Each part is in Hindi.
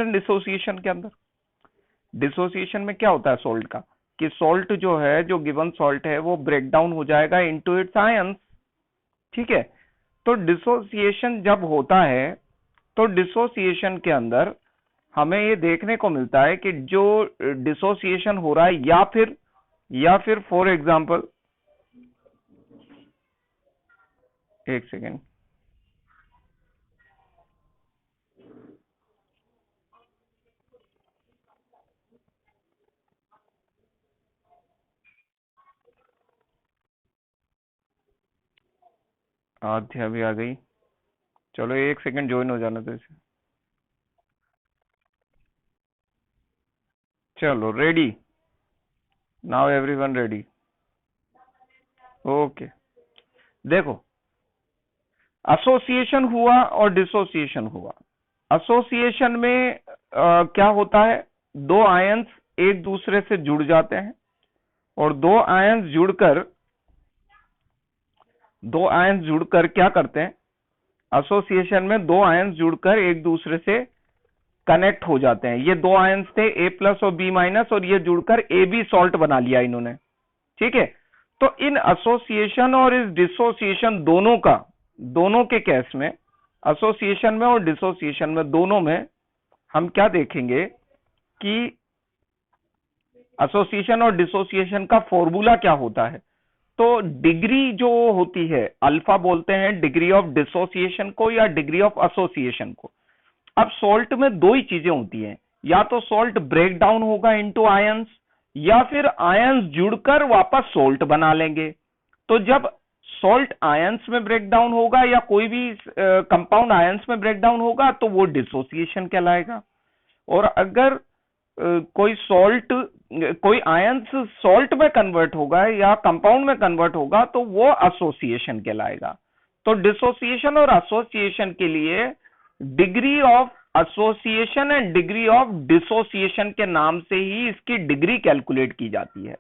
डिसोसिएशन के अंदर। डिसोसिएशन में क्या होता है सॉल्ट का, कि सॉल्ट जो है, जो गिवन सॉल्ट है, वो ब्रेक डाउन हो जाएगा इनटू इट्स आयंस। ठीक है, तो डिसोसिएशन जब होता है, तो डिसोसिएशन के अंदर हमें ये देखने को मिलता है कि जो डिसोसिएशन हो रहा है, या फिर फॉर एग्जांपल, एक सेकेंड, आध्या भी आ गई, चलो एक सेकेंड ज्वाइन हो जाना तो इसे। चलो ready, now everyone ready. Okay, देखो, एसोसिएशन हुआ और डिसोसिएशन हुआ। एसोसिएशन में क्या होता है, दो आयंस एक दूसरे से जुड़ जाते हैं, और दो आयंस जुड़कर क्या करते हैं, एसोसिएशन में दो आयंस जुड़कर एक दूसरे से कनेक्ट हो जाते हैं। ये दो आयंस थे ए प्लस और बी माइनस, और ये जुड़कर ए बी सॉल्ट बना लिया इन्होंने। ठीक है, तो इन एसोसिएशन और इस डिसोसिएशन दोनों के केस में, एसोसिएशन में और डिसोसिएशन में, दोनों में हम क्या देखेंगे कि एसोसिएशन और डिसोसिएशन का फॉर्मूला क्या होता है। तो डिग्री जो होती है, अल्फा बोलते हैं डिग्री ऑफ डिसोसिएशन को या डिग्री ऑफ एसोसिएशन को। अब सॉल्ट में दो ही चीजें होती हैं, या तो सॉल्ट ब्रेक डाउन होगा इनटू आयंस, या फिर आयंस जुड़कर वापस सॉल्ट बना लेंगे। तो जब सॉल्ट आयंस में ब्रेक डाउन होगा या कोई भी कंपाउंड आयंस में ब्रेक डाउन होगा तो वो डिसोसिएशन कहलाएगा। और अगर कोई आयंस सॉल्ट में कन्वर्ट होगा या कंपाउंड में कन्वर्ट होगा तो वो एसोसिएशन कहलाएगा। तो डिसोसिएशन और एसोसिएशन के लिए degree of association and degree of dissociation के नाम से ही इसकी डिग्री कैलकुलेट की जाती है,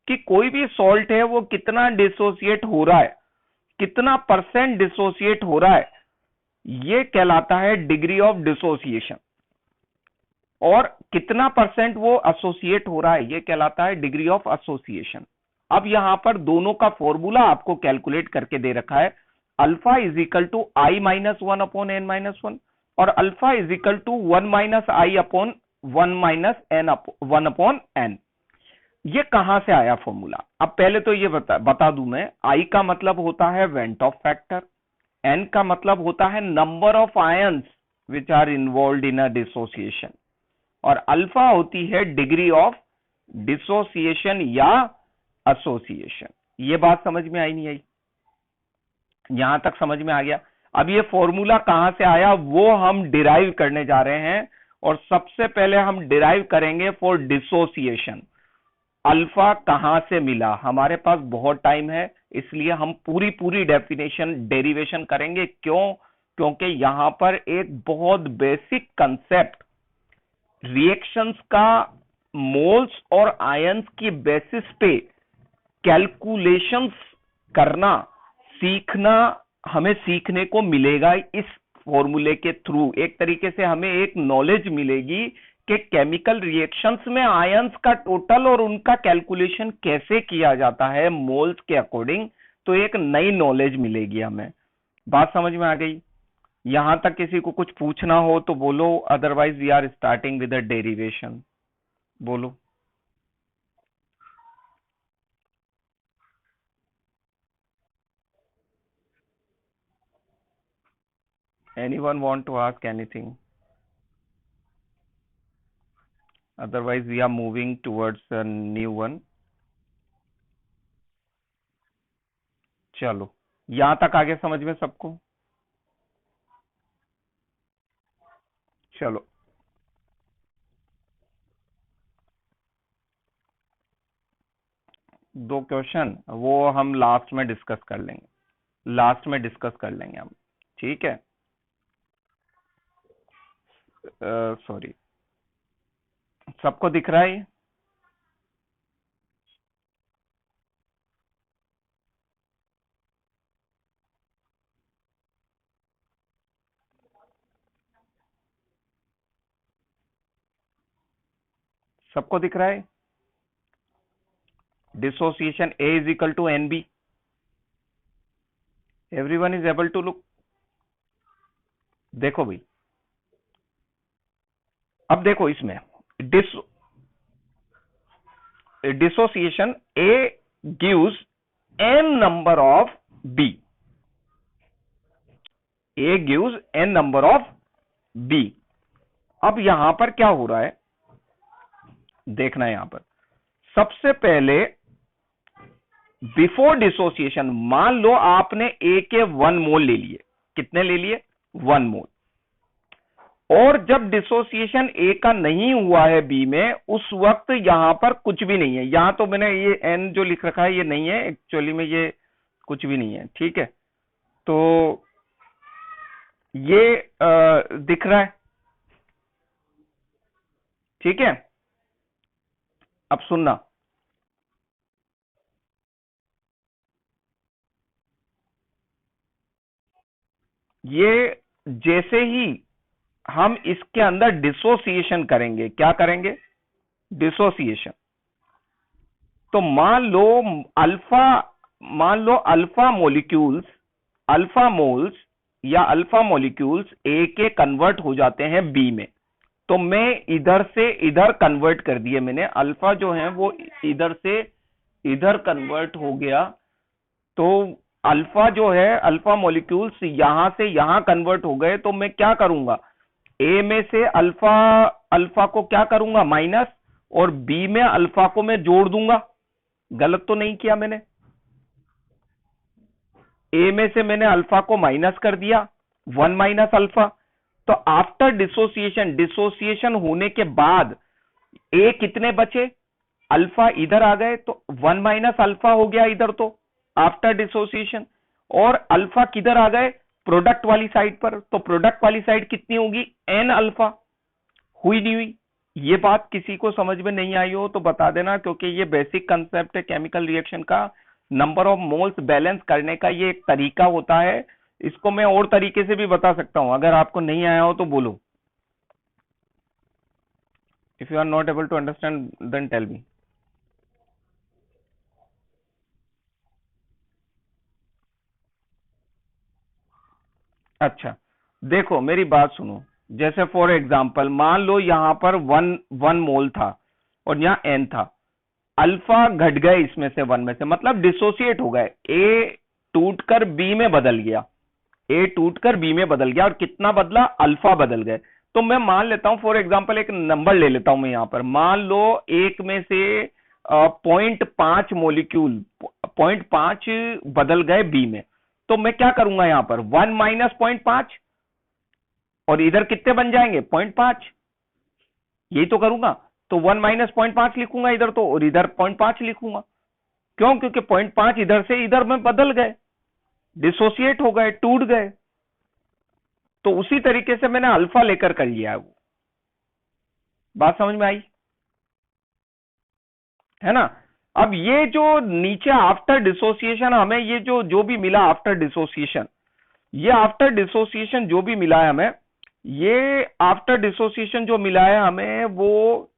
कि कोई भी सॉल्ट है वो कितना डिसोसिएट हो रहा है, कितना परसेंट डिसोसिएट हो रहा है, ये कहलाता है डिग्री ऑफ डिसोसिएशन। और कितना परसेंट वो एसोसिएट हो रहा है, ये कहलाता है डिग्री ऑफ एसोसिएशन। अब यहां पर दोनों का फॉर्मूला आपको कैलकुलेट करके दे रखा है, alpha is equal to I minus one upon N minus one, और alpha is equal to one minus I upon one minus N one upon N. ये कहां से आया फॉर्मूला, अब पहले तो ये बता दूं मैं, आई का मतलब होता है वेंट ऑफ फैक्टर, एन का मतलब होता है number of ions which are involve in a dissociation, और अल्फा होती है डिग्री ऑफ डिसोसिएशन या एसोसिएशन। ये बात समझ में आई नहीं आई, यहां तक समझ में आ गया। अब ये फॉर्मूला कहां से आया वो हम डिराइव करने जा रहे हैं, और सबसे पहले हम डिराइव करेंगे फॉर डिसोसिएशन। अल्फा कहां से मिला, हमारे पास बहुत टाइम है, इसलिए हम पूरी पूरी डेफिनेशन डेरिवेशन करेंगे। क्यों, क्योंकि यहां पर एक बहुत बेसिक कंसेप्ट रिएक्शंस का मोल्स और आयंस की बेसिस पे कैलकुलेशंस करना सीखना हमें सीखने को मिलेगा। इस फॉर्मूले के थ्रू एक तरीके से हमें एक नॉलेज मिलेगी कि केमिकल रिएक्शंस में आयंस का टोटल और उनका कैलकुलेशन कैसे किया जाता है मोल्स के अकॉर्डिंग। तो एक नई नॉलेज मिलेगी हमें। बात समझ में आ गई? यहां तक किसी को कुछ पूछना हो तो बोलो, otherwise we are starting with the derivation. बोलो। Anyone want to ask anything? Otherwise we are moving towards a new one. चलो, यहां तक आगे समझ में सबको? चलो, दो क्वेश्चन वो हम लास्ट में डिस्कस कर लेंगे, हम। ठीक है, सॉरी, सबको दिख रहा है ये? सबको दिख रहा है? Dissociation A is equal to NB, everyone is able to look? देखो भाई, अब देखो इसमें dissociation A gives n number of B, A gives n number of B। अब यहां पर क्या हो रहा है देखना है। यहां पर सबसे पहले बिफोर डिसोसिएशन, मान लो आपने ए के 1 मोल ले लिए। कितने ले लिए? 1 मोल। और जब डिसोसिएशन ए का नहीं हुआ है बी में, उस वक्त यहां पर कुछ भी नहीं है। यहां तो मैंने ये एन जो लिख रखा है ये नहीं है, एक्चुअली में ये कुछ भी नहीं है, ठीक है। तो ये दिख रहा है, ठीक है। अब सुनना, ये जैसे ही हम इसके अंदर डिसोसिएशन करेंगे, क्या करेंगे? डिसोसिएशन। तो मान लो अल्फा मॉलिक्यूल्स, अल्फा मोल्स या अल्फा मॉलिक्यूल्स ए के कन्वर्ट हो जाते हैं बी में। तो मैं इधर से इधर कन्वर्ट कर दिए मैंने, अल्फा जो है वो इधर से इधर कन्वर्ट हो गया। तो अल्फा जो है, अल्फा मॉलिक्यूल्स यहां से यहां कन्वर्ट हो गए। तो मैं क्या करूंगा? ए में से अल्फा अल्फा को क्या करूंगा? माइनस, और बी में अल्फा को मैं जोड़ दूंगा। गलत तो नहीं किया मैंने? ए में से मैंने अल्फा को माइनस कर दिया, 1 माइनस अल्फा। तो आफ्टर डिसोसिएशन, डिसोसिएशन होने के बाद ए कितने बचे? अल्फा इधर आ गए, तो 1 माइनस अल्फा हो गया इधर तो आफ्टर डिसोसिएशन। और अल्फा किधर आ गए? प्रोडक्ट वाली साइड पर। तो प्रोडक्ट वाली साइड कितनी होगी? N alpha. हुई नहीं हुई? ये बात किसी को समझ में नहीं आई हो तो बता देना, क्योंकि ये बेसिक कंसेप्ट है केमिकल रिएक्शन का। नंबर ऑफ मोल्स बैलेंस करने का ये एक तरीका होता है। इसको मैं और तरीके से भी बता सकता हूं, अगर आपको नहीं आया हो तो बोलो। If you are not able to understand then tell me. अच्छा, देखो मेरी बात सुनो। जैसे फॉर एग्जांपल मान लो यहां पर वन मोल था और यहाँ एन था। अल्फा घट गए इसमें से, वन में से, मतलब डिसोसिएट हो गए। ए टूटकर बी में बदल गया, ए टूटकर बी में बदल गया। और कितना बदला? अल्फा बदल गए। तो मैं मान लेता हूं फॉर एग्जांपल, एक नंबर ले लेता हूं मैं यहां पर। मान लो एक में से 0.5 मोलिक्यूल, 0.5 बदल गए बी में। तो मैं क्या करूंगा यहां पर? 1 माइनस 0.5, और इधर कितने बन जाएंगे? 0.5। यही तो करूंगा। तो 1 माइनस 0.5 लिखूंगा इधर तो, और इधर 0.5 लिखूंगा। क्यों? क्योंकि 0.5 इधर से इधर में बदल गए, डिसोसिएट हो गए, टूट गए। तो उसी तरीके से मैंने अल्फा लेकर कर लिया है। वो बात समझ में आई है ना? अब ये जो नीचे आफ्टर डिसोसिएशन हमें ये जो जो भी मिला आफ्टर डिसोसिएशन, ये आफ्टर डिसोसिएशन जो भी मिला है हमें, ये आफ्टर डिसोसिएशन जो मिला है हमें, वो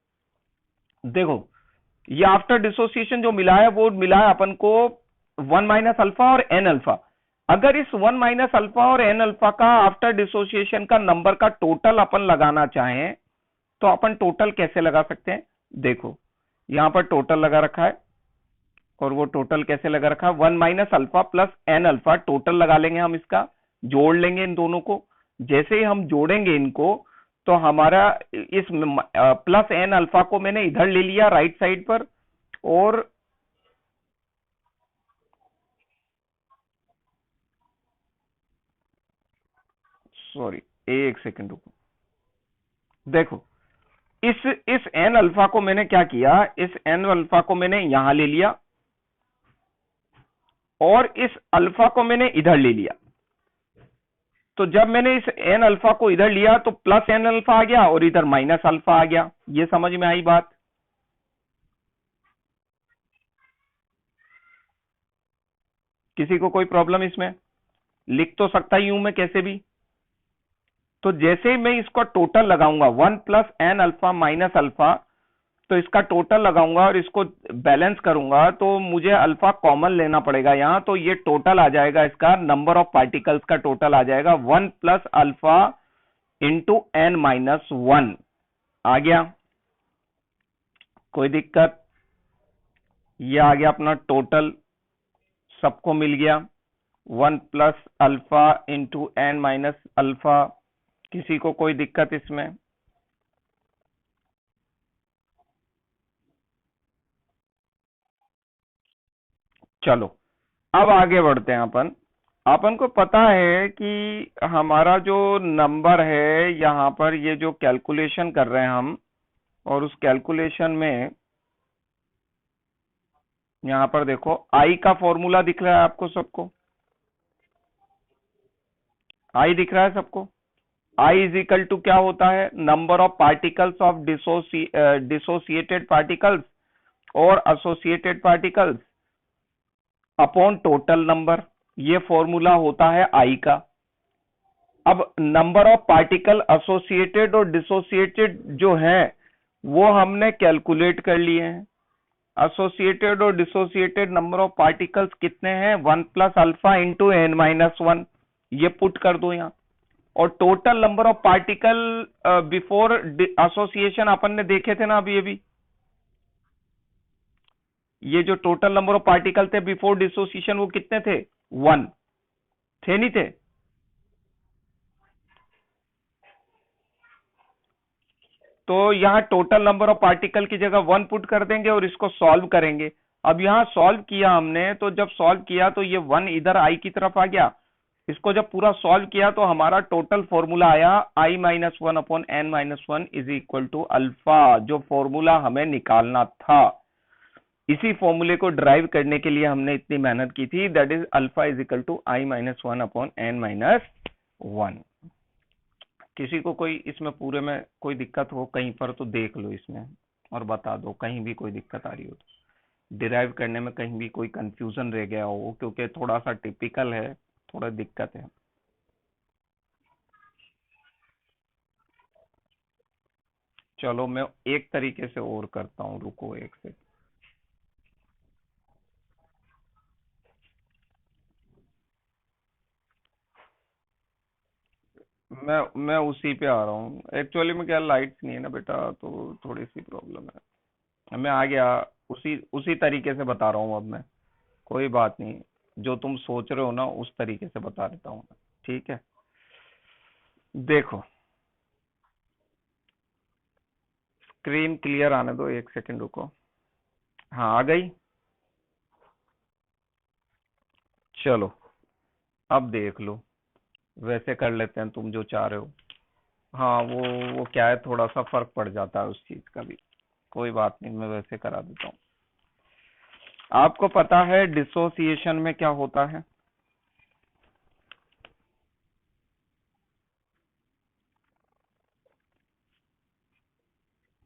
देखो, ये आफ्टर डिसोसिएशन जो मिला है वो मिला है अपन को 1 माइनस अल्फा और एन अल्फा। अगर इस 1 माइनस अल्फा और एन अल्फा का आफ्टर डिसोसिएशन का नंबर का टोटल अपन लगाना चाहें तो अपन टोटल कैसे लगा सकते हैं? देखो यहां पर टोटल लगा रखा है, और वो टोटल कैसे लगा रखा है? 1 minus alpha plus N alpha, total लगा लेंगे हम इसका, जोड़ लेंगे इन दोनों को। जैसे ही हम जोड़ेंगे इनको, तो हमारा इस प्लस एन अल्फा को मैंने इधर ले लिया राइट साइड पर, और सॉरी एक सेकंड रुको। देखो इस एन अल्फा को मैंने क्या किया? इस एन अल्फा को मैंने यहां ले लिया, और इस अल्फा को मैंने इधर ले लिया। तो जब मैंने इस एन अल्फा को इधर लिया तो प्लस एन अल्फा आ गया, और इधर माइनस अल्फा आ गया। ये समझ में आई बात? किसी को कोई प्रॉब्लम इसमें? लिख तो सकता ही हूं मैं कैसे भी। तो जैसे ही मैं इसको टोटल लगाऊंगा 1 plus N alpha minus alpha, तो इसका टोटल लगाऊंगा और इसको बैलेंस करूंगा तो मुझे अल्फा कॉमन लेना पड़ेगा यहाँ, तो ये टोटल आ जाएगा, इसका नंबर ऑफ पार्टिकल्स का टोटल आ जाएगा 1 प्लस अल्फा इंटू n-1। आ गया, कोई दिक्कत? ये आ गया अपना टोटल, सबको मिल गया 1 प्लस अल्फा इंटू n-अल्फा। किसी को कोई दिक्कत इसमें? चलो अब आगे बढ़ते हैं। अपन अपन को पता है कि हमारा जो नंबर है यहाँ पर, ये जो कैलकुलेशन कर रहे हैं हम, और उस कैलकुलेशन में यहाँ पर देखो आई का फॉर्मूला दिख रहा है आपको सबको? आई दिख रहा है सबको? आई इज इक्वल टू क्या होता है? Number of particles of dissociated particles और associated particles upon total number. ये फॉर्मूला होता है आई का। अब नंबर ऑफ पार्टिकल एसोसिएटेड और डिसोसिएटेड जो है वो हमने कैलकुलेट कर लिए हैं। एसोसिएटेड और डिसोसिएटेड नंबर ऑफ पार्टिकल्स कितने हैं? 1 प्लस अल्फा इंटू n-1। ये पुट कर दो यहाँ। और total number of particle before association अपन ने देखे थे ना अभी ये जो टोटल नंबर ऑफ पार्टिकल थे बिफोर डिसोसिएशन वो कितने थे? 1 थे, नहीं थे? तो यहाँ टोटल नंबर ऑफ पार्टिकल की जगह 1 पुट कर देंगे और इसको सॉल्व करेंगे। अब यहाँ सॉल्व किया हमने, तो जब सॉल्व किया तो ये 1 इधर आई की तरफ आ गया। इसको जब पूरा सॉल्व किया तो हमारा टोटल फॉर्मूला आया i-1 upon n-1 is equal to alpha, जो फॉर्मूला हमें निकालना था। इसी फॉर्मूले को ड्राइव करने के लिए हमने इतनी मेहनत की थी, that is alpha is equal to i-1 upon n-1। किसी को कोई इसमें पूरे में कोई दिक्कत हो कहीं पर तो देख लो इसमें और बता दो, कहीं भी कोई दिक्कत आ रही हो तो। डिराइव करने में कहीं भी कोई कंफ्यूजन रह गया हो, क्योंकि थोड़ा सा टिपिकल है, थोड़ा दिक्कत है। चलो मैं एक तरीके से और करता हूँ, रुको एक से। मैं उसी पे आ रहा हूँ। एक्चुअली में क्या, लाइट्स नहीं है ना बेटा, तो थोड़ी सी प्रॉब्लम है। मैं आ गया, उसी उसी तरीके से बता रहा हूँ अब मैं। कोई बात नहीं, जो तुम सोच रहे हो ना उस तरीके से बता देता हूँ, ठीक है? देखो, स्क्रीन क्लियर आने दो, एक सेकंड रुको। हाँ आ गई। चलो अब देख लो, वैसे कर लेते हैं तुम जो चाह रहे हो। हाँ वो क्या है, थोड़ा सा फर्क पड़ जाता है उस चीज का भी। कोई बात नहीं, मैं वैसे करा देता हूँ। आपको पता है डिसोसिएशन में क्या होता है?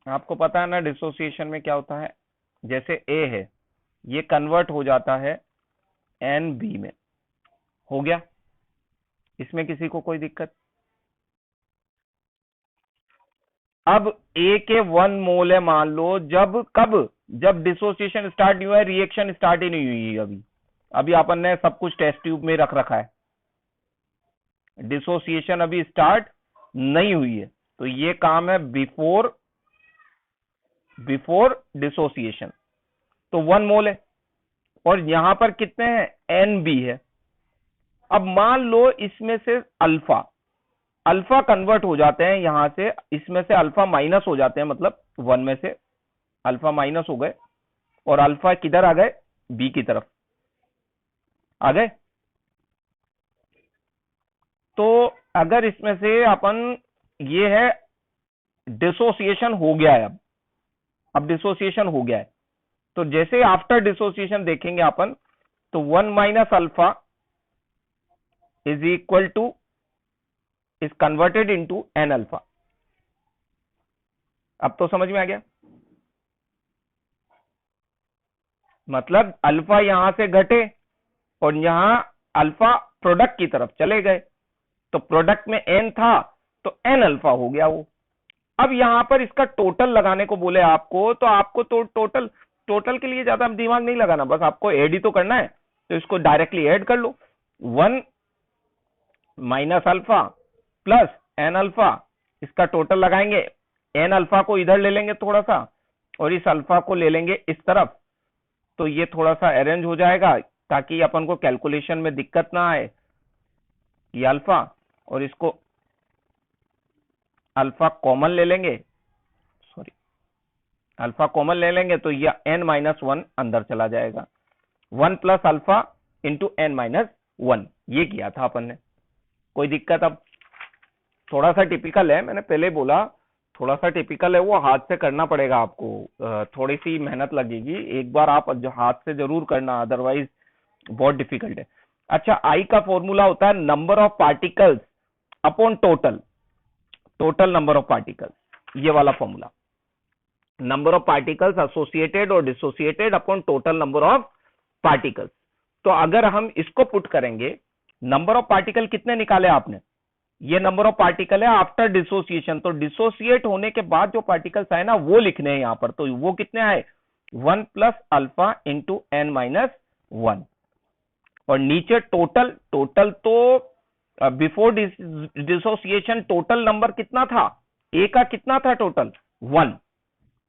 आपको पता है ना डिसोसिएशन में क्या होता है? जैसे ए है, ये कन्वर्ट हो जाता है एन बी में। हो गया, इसमें किसी को कोई दिक्कत? अब ए के 1 मोल है मान लो, जब कब? जब डिसोसिएशन स्टार्ट नहीं हुआ है, रिएक्शन स्टार्ट ही नहीं हुई है अभी। अभी अपन ने सब कुछ टेस्ट ट्यूब में रख रखा है, डिसोसिएशन अभी स्टार्ट नहीं हुई है। तो ये काम है बिफोर डिसोसिएशन। तो 1 मोल है और यहां पर कितने हैं? एन बी है। अब मान लो इसमें से अल्फा अल्फा कन्वर्ट हो जाते हैं यहां से, इसमें से अल्फा माइनस हो जाते हैं, मतलब 1 में से अल्फा माइनस हो गए और अल्फा किधर आ गए? बी की तरफ आ गए। तो अगर इसमें से अपन, ये है डिसोसिएशन हो गया है, अब डिसोसिएशन हो गया है, तो जैसे आफ्टर डिसोसिएशन देखेंगे अपन, तो 1 minus alpha is equal to is converted into N alpha. अब तो समझ में आ गया? मतलब अल्फा यहां से घटे और यहां अल्फा प्रोडक्ट की तरफ चले गए, तो प्रोडक्ट में एन था तो एन अल्फा हो गया वो। अब यहां पर इसका टोटल लगाने को बोले आपको, तो आपको तो टोटल टोटल के लिए ज्यादा दिमाग नहीं लगाना, बस आपको ऐड ही तो करना है, तो इसको डायरेक्टली ऐड कर लो। 1 minus alpha plus N alpha, इसका टोटल लगाएंगे, एन अल्फा को इधर ले लेंगे थोड़ा सा, और इस अल्फा को ले लेंगे इस तरफ, तो ये थोड़ा सा अरेंज हो जाएगा ताकि अपन को कैलकुलेशन में दिक्कत ना आए। ये अल्फा, और इसको अल्फा कॉमन ले लेंगे, सॉरी अल्फा कॉमन ले लेंगे, तो ये n-1 अंदर चला जाएगा। 1 प्लस अल्फा इंटू n-1, ये किया था अपन ने। कोई दिक्कत? अब थोड़ा सा टिपिकल है, मैंने पहले बोला थोड़ा सा टिपिकल है, वो हाथ से करना पड़ेगा आपको, थोड़ी सी मेहनत लगेगी, एक बार आप जो हाथ से जरूर करना, अदरवाइज बहुत डिफिकल्ट है। अच्छा, आई का फॉर्मूला होता है number of particles upon total, total number of particles, ये वाला formula, number of particles associated और dissociated upon total number of particles. तो अगर हम इसको पुट करेंगे, नंबर ऑफ पार्टिकल कितने निकाले आपने, ये नंबर ऑफ पार्टिकल है आफ्टर डिसोसिएशन, तो डिसोसिएट होने के बाद जो पार्टिकल्स आए ना वो लिखने हैं यहां पर, तो वो कितने आए, 1 प्लस अल्फा इंटू n-1, और नीचे टोटल, टोटल तो बिफोर डिसोसिएशन टोटल नंबर कितना था, ए का कितना था टोटल, 1,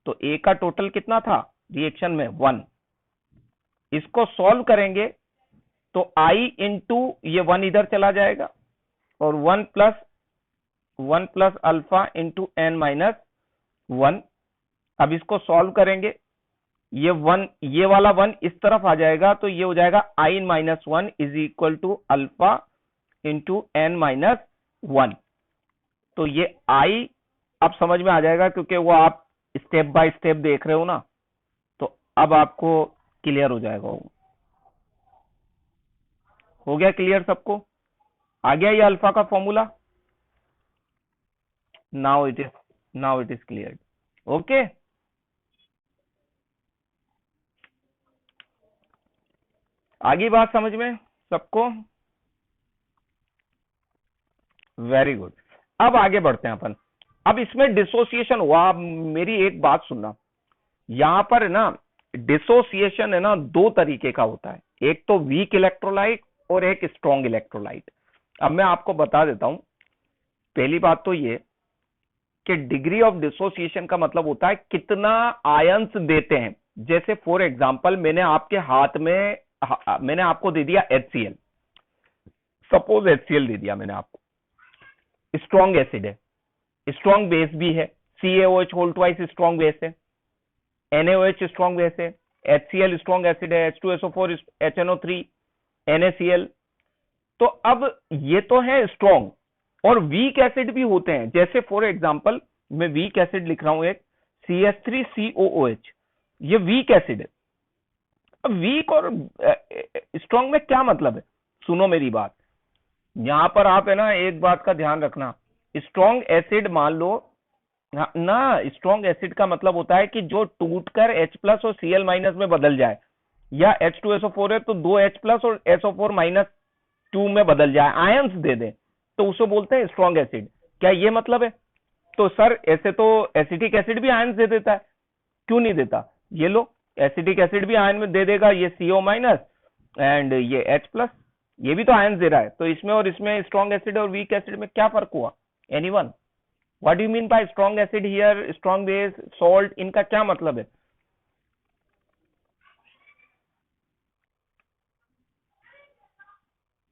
तो ए का टोटल कितना था रिएक्शन में, 1। इसको सॉल्व करेंगे तो आई इंटू ये 1 इधर चला जाएगा, और 1 प्लस अल्फा इंटू n-1। अब इसको सॉल्व करेंगे, ये 1, ये वाला 1 इस तरफ आ जाएगा, तो ये हो जाएगा i-1 is equal to alpha into n-1। तो ये i अब समझ में आ जाएगा, क्योंकि वो आप स्टेप बाय स्टेप देख रहे हो ना, तो अब आपको क्लियर हो जाएगा। हो गया क्लियर सबको? आ गया ये अल्फा का formula? Now it is clear. Okay, आगे बात समझ में सबको? Very good. अब आगे बढ़ते हैं अपन। अब इसमें डिसोसिएशन हुआ, मेरी एक बात सुनना, यहां पर है ना डिसोसिएशन है ना दो तरीके का होता है, एक तो वीक इलेक्ट्रोलाइट और एक स्ट्रॉन्ग इलेक्ट्रोलाइट। अब मैं आपको बता देता हूं, पहली बात तो ये कि डिग्री ऑफ डिसोसिएशन का मतलब होता है कितना आयंस देते हैं। जैसे फॉर एग्जांपल मैंने आपके हाथ में मैंने आपको दे दिया HCl, सपोज HCl दे दिया मैंने आपको, स्ट्रॉन्ग एसिड है, स्ट्रॉन्ग बेस भी है, CaOH whole twice strong base है, NaOH स्ट्रॉन्ग बेस है, HCl स्ट्रॉन्ग एसिड है, H2SO4 HNO3 NaCl। तो अब ये तो है स्ट्रॉन्ग, और वीक एसिड भी होते हैं। जैसे फॉर एग्जांपल मैं वीक एसिड लिख रहा हूं एक CH3COOH, ये वीक एसिड है। अब वीक और स्ट्रॉन्ग में क्या मतलब है, सुनो मेरी बात, यहां पर आप है ना एक बात का ध्यान रखना, स्ट्रॉन्ग एसिड मान लो ना, स्ट्रॉन्ग एसिड का मतलब होता है कि जो टूटकर H प्लस और Cl माइनस में बदल जाए, या H2SO4 है तो 2H प्लस और SO4 माइनस 2 में बदल जाए, आयंस दे दे, तो उसे बोलते हैं स्ट्रॉन्ग एसिड। क्या ये मतलब है? तो सर ऐसे तो एसिटिक एसिड भी आयंस दे देता है, क्यों नहीं देता? ये लो, एसिटिक एसिड भी आयन में दे देगा, ये CO माइनस एंड ये H प्लस, ये भी तो आयंस दे रहा है। तो इसमें और इसमें स्ट्रॉन्ग एसिड और वीक एसिड में क्या फर्क हुआ? Anyone? What do you mean by strong acid here, strong base, salt, इनका क्या मतलब है?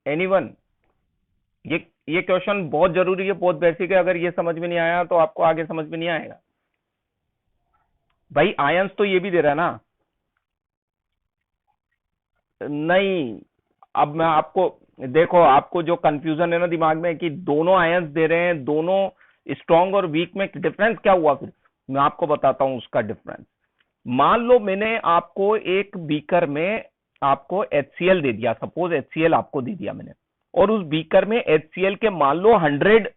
एनीवन? ये क्वेश्चन बहुत जरूरी है, बहुत बेसिक है, अगर ये समझ में नहीं आया तो आपको आगे समझ में नहीं आएगा। भाई आयंस तो ये भी दे रहा है ना? नहीं, अब मैं आपको, देखो आपको जो कंफ्यूजन है ना दिमाग में कि दोनों आयंस दे रहे हैं, दोनों स्ट्रॉन्ग और वीक में डिफरेंस क्या हुआ, फिर मैं आपको बताता हूं उसका डिफरेंस। मान लो मैंने आपको एक बीकर में आपको HCl दे दिया, सपोज HCl आपको दे दिया मैंने, और उस बीकर में HCl के मान लो 100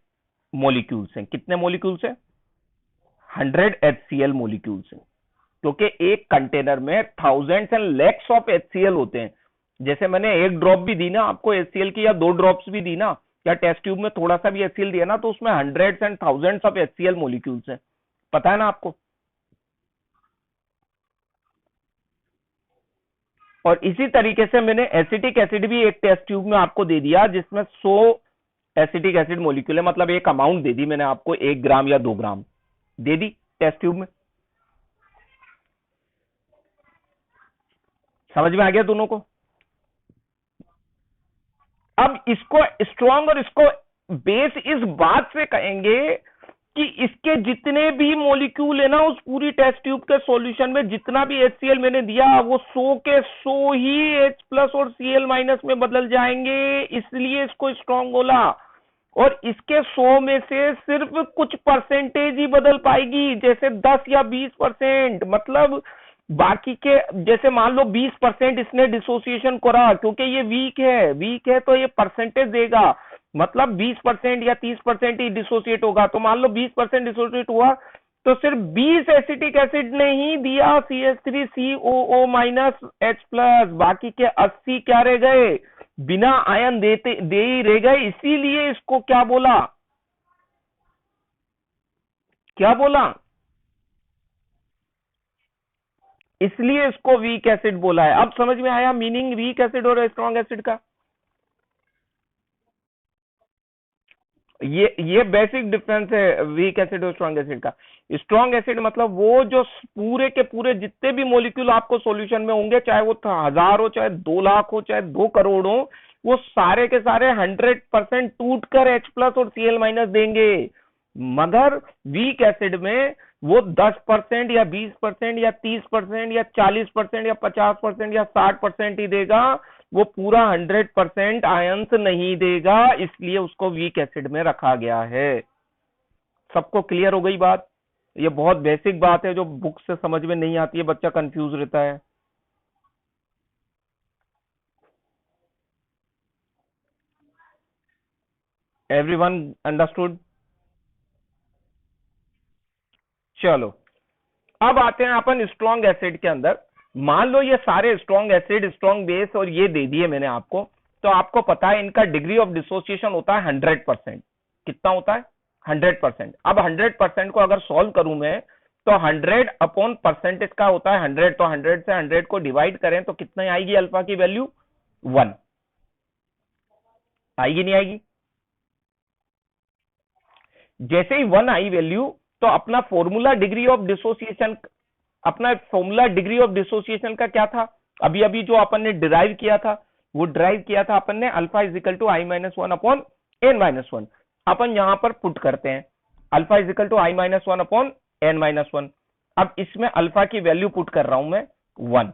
मॉलिक्यूल्स हैं। कितने मॉलिक्यूल्स हैं? 100 HCl मॉलिक्यूल्स हैं, क्योंकि एक कंटेनर में thousands and lakhs of HCl होते हैं। जैसे मैंने एक ड्रॉप भी दी ना आपको HCl की, या 2 ड्रॉप्स भी दी ना, या टेस्ट ट्यूब में थोड़ा सा भी HCl दिया ना, तो उसमें hundreds and thousands of HCl molecules हैं। पता है ना आपको। और इसी तरीके से मैंने एसिटिक एसिड भी एक टेस्ट ट्यूब में आपको दे दिया, जिसमें 100 एसिटिक एसिड मोलिक्यूल है, मतलब एक अमाउंट दे दी मैंने आपको, 1 ग्राम या 2 ग्राम दे दी टेस्ट ट्यूब में। समझ में आ गया दोनों को। अब इसको स्ट्रॉन्ग और इसको बेस इस बात से कहेंगे कि इसके जितने भी मॉलिक्यूल है ना, उस पूरी टेस्ट ट्यूब के सॉल्यूशन में जितना भी HCl मैंने दिया, वो 100 के 100 ही H प्लस और Cl माइनस में बदल जाएंगे, इसलिए इसको स्ट्रॉन्ग बोला। और इसके 100 में से सिर्फ कुछ परसेंटेज ही बदल पाएगी, जैसे 10 या 20%, मतलब बाकी के, जैसे मान लो 20% इसने डिसोसिएशन करा, क्योंकि ये वीक है तो ये परसेंटेज देगा, मतलब 20% या 30% ही डिसोसिएट होगा। तो मान लो 20% डिसोसिएट हुआ, तो सिर्फ 20 एसिटिक एसिड ने ही दिया CH3COO माइनस H प्लस, बाकी के 80 क्या रह गए, बिना आयन दे ही रह गए। इसीलिए इसको क्या बोला, क्या बोला, इसलिए इसको वीक एसिड बोला है। अब समझ में आया मीनिंग वीक एसिड और स्ट्रॉन्ग एसिड का। ये बेसिक डिफरेंस है वीक एसिड और स्ट्रॉन्ग एसिड का। स्ट्रॉन्ग एसिड मतलब वो जो पूरे के पूरे जितने भी मॉलिक्यूल आपको सॉल्यूशन में होंगे, चाहे वो 1000 हो, चाहे 2 लाख हो, चाहे 2 करोड़ हो, वो सारे के सारे 100% टूट कर H प्लस और Cl माइनस देंगे। मगर वीक एसिड में वो 10% या 20% या 30% या 40% या 50% या 60% ही देगा, वो पूरा 100% आयंस नहीं देगा, इसलिए उसको वीक एसिड में रखा गया है। सबको क्लियर हो गई बात। ये बहुत बेसिक बात है जो बुक से समझ में नहीं आती है, बच्चा कंफ्यूज रहता है। Everyone understood. चलो अब आते हैं अपन स्ट्रॉन्ग एसिड के अंदर। मान लो ये सारे स्ट्रॉन्ग एसिड, स्ट्रॉन्ग बेस और ये दे दिए मैंने आपको, तो आपको पता है इनका डिग्री ऑफ डिसोसिएशन होता है 100%। कितना होता है? 100%। अब 100% को अगर सॉल्व करूं मैं, तो 100 अपॉन परसेंटेज का होता है 100, तो 100 से 100 को डिवाइड करें तो कितना आएगी अल्फा की वैल्यू? 1 आएगी, नहीं आएगी? जैसे ही 1 आई वैल्यू, तो अपना फॉर्मूला डिग्री ऑफ डिसोसिएशन, अपना फॉर्मूला डिग्री ऑफ डिसोसिएशन का क्या था, अभी अभी जो अपन ने डिराइव किया था, वो डिराइव किया था अपन ने alpha is equal to I-1 upon N-1। अपन यहां पर पुट करते हैं alpha is equal to I-1 upon N-1। अब इसमें अल्फा की वैल्यू पुट कर रहा हूं मैं 1।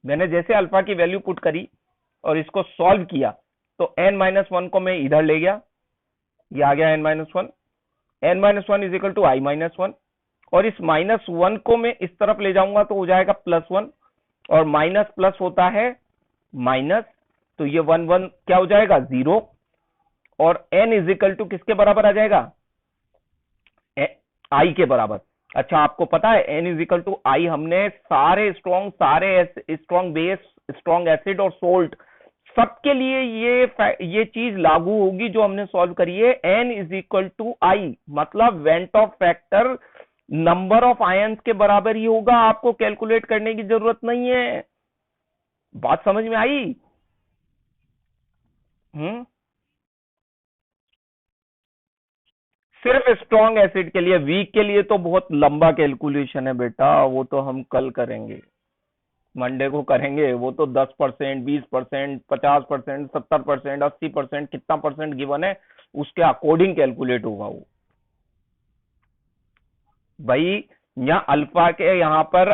मैंने जैसे अल्फा की वैल्यू पुट करी और इसको सॉल्व किया, तो N-1 को मैं इधर ले गया, ये आ गया N-1, N-1 is equal to I-1, और इस -1 को मैं इस तरफ ले जाऊंगा तो हो जाएगा +1, और माइनस प्लस होता है माइनस, तो ये 1 क्या हो जाएगा? 0। और n इज इक्वल टू किसके बराबर आ जाएगा? आई के बराबर। अच्छा, आपको पता है n इज इक्वल टू आई हमने सारे स्ट्रॉन्ग बेस, स्ट्रॉन्ग एसिड और सोल्ट सबके लिए ये चीज लागू होगी जो हमने सॉल्व करी है। n इज इक्वल टू आई मतलब went of factor number of ions के बराबर ही होगा, आपको कैलकुलेट करने की जरूरत नहीं है। बात समझ में आई? हम्म। सिर्फ स्ट्रॉन्ग एसिड के लिए, वीक के लिए तो बहुत लंबा कैलकुलेशन है बेटा, वो तो हम कल करेंगे, मंडे को करेंगे। वो तो 10%, 20%, 50%, 70%, 80%, कितना परसेंट गिवन है उसके अकॉर्डिंग कैलकुलेट होगा वो। भाई यहाँ अल्फा के यहाँ पर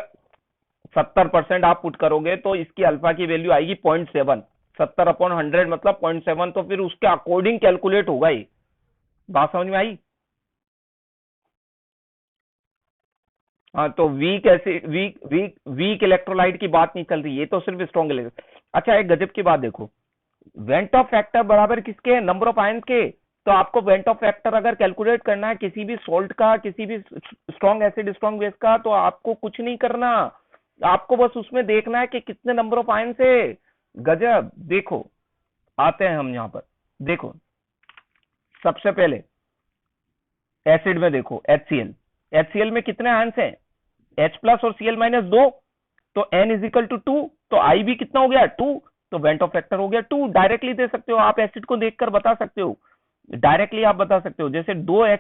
70% आप पुट करोगे तो इसकी अल्फा की वैल्यू आएगी 0.7। 70 अपॉन 100 मतलब 0.7, तो फिर उसके अकॉर्डिंग कैलकुलेट होगा ही। बात समझ में आई? हाँ, तो वीक एसिड, वीक इलेक्ट्रोलाइट की बात नहीं चल रही, ये तो सिर्फ स्ट्रॉन्ग इलेक्ट्रोलाइट। अच्छा, एक गजब की बात देखो, वेंट ऑफ फैक्टर बराबर किसके? नंबर ऑफ आयन के। तो आपको वेंट ऑफ फैक्टर अगर कैलकुलेट करना है किसी भी सॉल्ट का, किसी भी स्ट्रॉन्ग एसिड, स्ट्रॉन्ग बेस का, तो आपको कुछ नहीं करना, आपको बस उसमें देखना है कि कितने नंबर ऑफ आयन से। गजब। देखो, आते हैं हम यहां पर, देखो सबसे पहले एसिड में देखो HCl, HCl में कितने आयंस हैं? H प्लस और Cl माइनस 2, तो n इज इक्वल टू 2, तो I भी कितना हो गया? 2, तो वेंट ऑफ फैक्टर हो गया 2। डायरेक्टली दे सकते हो आप, एसिड को देखकर बता सकते हो, डायरेक्टली आप बता सकते हो। जैसे 2H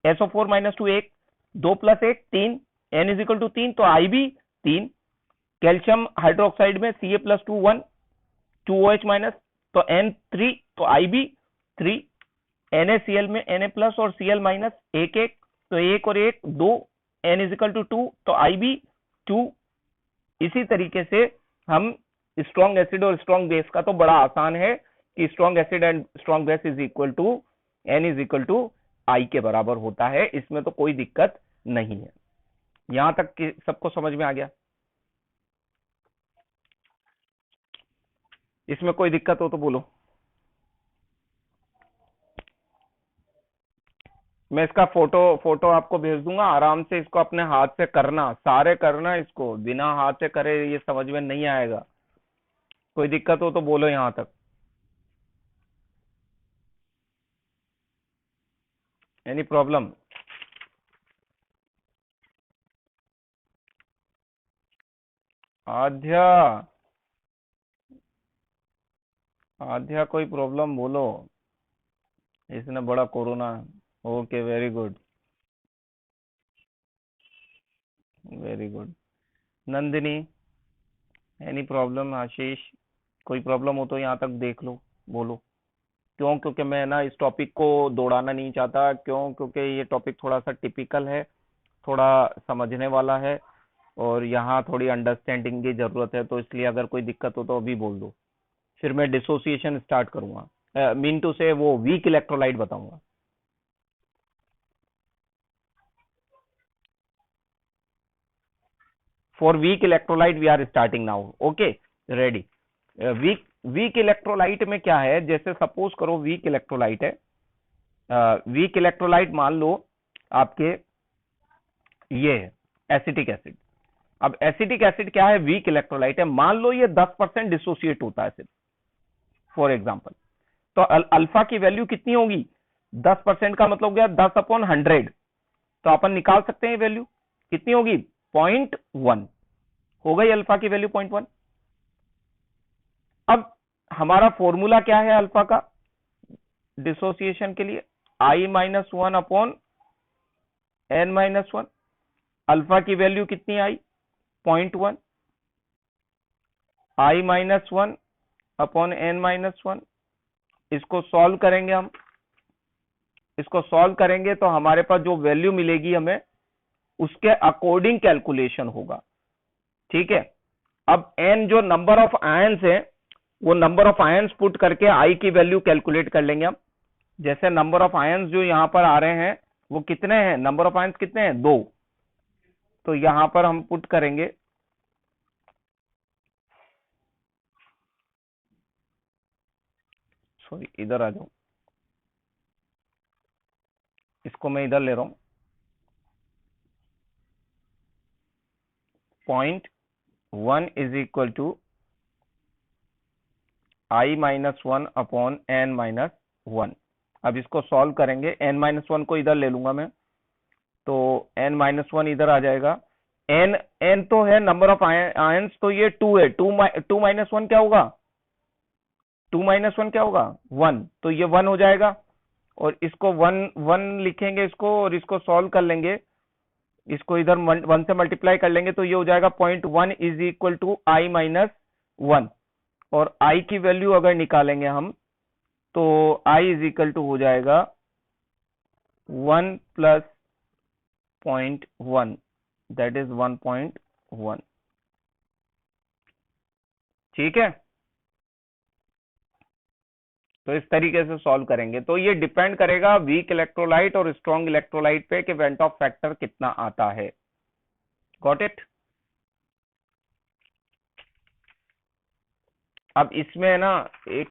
SO4 minus 2 1, 2 plus 1 3, n is equal to 3, तो I भी 3। कैल्शियम हाइड्रोक्साइड में Ca प्लस 2 1, 2OH माइनस, तो n 3, तो I भी 3। NaCl में Na प्लस और Cl माइनस 1 1, तो 1 और 1 2, n इज इक्वल टू 2, तो I भी 2। इसी तरीके से हम स्ट्रॉन्ग एसिड और स्ट्रॉन्ग बेस का तो बड़ा आसान है कि strong acid and strong base is equal to n is equal to I के बराबर होता है, इसमें तो कोई दिक्कत नहीं है। यहां तक कि सबको समझ में आ गया? इसमें कोई दिक्कत हो तो बोलो। मैं इसका फोटो आपको भेज दूंगा, आराम से इसको अपने हाथ से करना, सारे करना, इसको बिना हाथ से करे ये समझ में नहीं आएगा। कोई दिक्कत हो तो बोलो यहां तक। Any problem? आध्या, आध्या कोई प्रॉब्लम बोलो। इसने बड़ा corona. Okay, very good, very good. Nandini, any problem? Ashish, कोई प्रॉब्लम हो तो यहाँ तक देख लो, बोलो। क्यों? क्योंकि मैं ना इस टॉपिक को दौड़ाना नहीं चाहता। क्यों? क्योंकि ये टॉपिक थोड़ा सा टिपिकल है, थोड़ा समझने वाला है, और यहाँ थोड़ी अंडरस्टैंडिंग की जरूरत है, तो इसलिए अगर कोई दिक्कत हो तो अभी बोल दो, फिर मैं डिसोसिएशन स्टार्ट करूंगा, मीन टू से वो वीक इलेक्ट्रोलाइट बताऊंगा। For weak electrolyte we are starting now. Okay, ready. Weak electrolyte में क्या है, जैसे सपोज करो वीक इलेक्ट्रोलाइट है, वीक इलेक्ट्रोलाइट मान लो आपके ये है एसिटिक एसिड। अब एसिटिक एसिड क्या है? वीक इलेक्ट्रोलाइट है। मान लो ये 10% डिसोसिएट होता है सिर्फ, फॉर एग्जाम्पल, तो अल्फा की वैल्यू कितनी होगी? 10% का मतलब गया 10/100, तो अपन निकाल सकते हैं वैल्यू कितनी होगी? 0.1 हो गई अल्फा की वैल्यू, 0.1। अब हमारा फॉर्मूला क्या है अल्फा का डिसोसिएशन के लिए? I-1/n-1। अल्फा की वैल्यू कितनी आई? 0.1। I-1/n-1, इसको सॉल्व करेंगे हम। इसको सॉल्व करेंगे तो हमारे पास जो वैल्यू मिलेगी हमें, उसके अकॉर्डिंग कैलकुलेशन होगा। ठीक है। अब n जो नंबर ऑफ आयंस है, वो नंबर ऑफ आयंस पुट करके I की वैल्यू कैलकुलेट कर लेंगे हम। जैसे नंबर ऑफ आयंस जो यहां पर आ रहे हैं वो कितने हैं? नंबर ऑफ आयंस कितने हैं? 2। तो यहां पर हम पुट करेंगे, सॉरी इधर आ जाओ, इसको मैं इधर ले रहा हूं। 0.1 इज इक्वल टू I-1/n-1। अब इसको सॉल्व करेंगे, n-1 को इधर ले लूंगा मैं, तो n-1 इधर आ जाएगा। n तो है नंबर ऑफ आयंस, तो ये 2 है। 2 - 1 क्या होगा? 2 - 1 क्या होगा? 1, तो ये 1 हो जाएगा। और इसको 1 लिखेंगे इसको, और इसको सॉल्व कर लेंगे, इसको इधर 1 से मल्टीप्लाई कर लेंगे, तो ये हो जाएगा 0.1 इज इक्वल टू I-1। और I की वैल्यू अगर निकालेंगे हम, तो I इज इक्वल टू हो जाएगा 1 प्लस 0.1, दैट इज 1.1। ठीक है, तो इस तरीके से सॉल्व करेंगे। तो ये डिपेंड करेगा वीक इलेक्ट्रोलाइट और स्ट्रॉन्ग इलेक्ट्रोलाइट पे कि वेंट ऑफ फैक्टर कितना आता है। Got it? अब इसमें ना एक